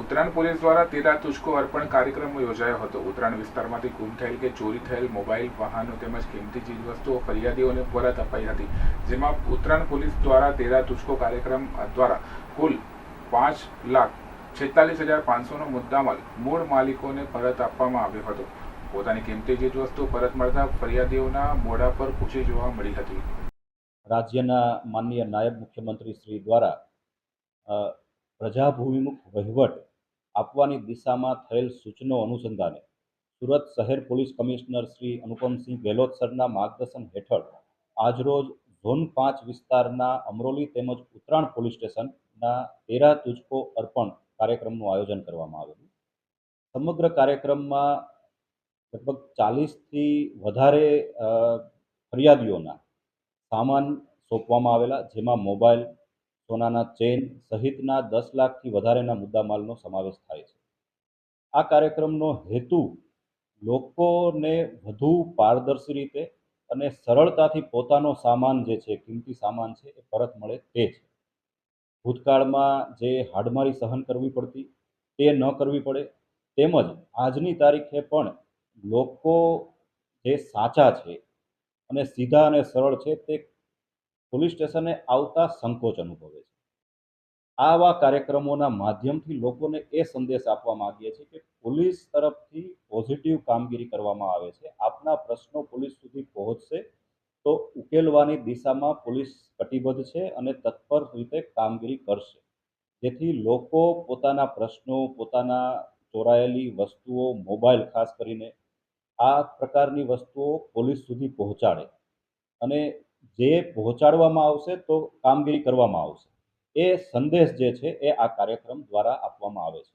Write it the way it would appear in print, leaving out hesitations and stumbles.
Uttarayan police દ્વારા તેરા તુજકો અર્પણ કાર્યક્રમ યોજાયો હતો। ઉત્તરાયણ વિસ્તારમાંથી ગુમ થયેલ કે ચોરી થયેલ મોબાઈલ વાહનો તેમજ કિંમતી ચીજવસ્તુઓ ફરિયાદીઓને પરત અપાઈ હતી, જેમાં ઉત્તરાયણ પોલીસ દ્વારા તેરા તુજકો કાર્યક્રમ દ્વારા કુલ 5,46,500નો મુદ્દામાલ મૂળ માલિકોને પરત આપવામાં આવ્યો હતો। પોતાની કિંમતી ચીજવસ્તુ પરત મળતા ફરિયાદીઓના મોઢા પર ખુશી જોવા મળી હતી। રાજ્યના માનનીય નાયબ મુખ્યમંત્રી શ્રી દ્વારા પ્રજાભિમુખ વહીવટ આપવાની દિશામાં થયેલ સૂચનો અનુસંધાને સુરત શહેર પોલીસ કમિશનર શ્રી અનુપમસિંહ ગેહલોત સરના માર્ગદર્શન હેઠળ આજરોજ ઝોન 5 વિસ્તારના અમરોલી તેમજ ઉત્તરાયણ પોલીસ સ્ટેશનના તેરા તુજકો અર્પણ કાર્યક્રમનું આયોજન કરવામાં આવેલું। સમગ્ર કાર્યક્રમમાં લગભગ 40થી વધારે ફરિયાદીઓના સામાન સોંપવામાં આવેલા, જેમાં મોબાઈલ, સોનાના ચેન સહિતના 10 લાખથી વધારેના મુદ્દામાલનો સમાવેશ થાય છે। આ કાર્યક્રમનો હેતુ લોકોને વધુ પારદર્શી રીતે અને સરળતાથી પોતાનો સામાન જે છે, કિંમતી સામાન છે, એ પરત મળે તે છે। ભૂતકાળમાં જે હાડમારી સહન કરવી પડતી તે ન કરવી પડે, તેમજ આજની તારીખે પણ લોકો જે સાચા છે અને સીધા અને સરળ છે તે પોલીસ સ્ટેશને આવતા સંકોચ અનુભવે છે। આવા કાર્યક્રમોના માધ્યમથી લોકોને એ સંદેશ આપવા માંગીએ છીએ કે પોલીસ તરફથી પોઝિટિવ કામગીરી કરવામાં આવે છે। આપના પ્રશ્નો પોલીસ સુધી પહોંચશે તો ઉકેલવાની દિશામાં પોલીસ કટિબદ્ધ છે અને તત્પર રીતે કામગીરી કરશે, જેથી લોકો પોતાના પ્રશ્નો, પોતાના ચોરાયેલી વસ્તુઓ, મોબાઈલ ખાસ કરીને આ પ્રકારની વસ્તુઓ પોલીસ સુધી પહોંચાડે અને જે પહોંચાડવામાં આવશે તો કામગીરી કરવામાં આવશે, એ સંદેશ જે છે એ આ કાર્યક્રમ દ્વારા આપવામાં આવે છે।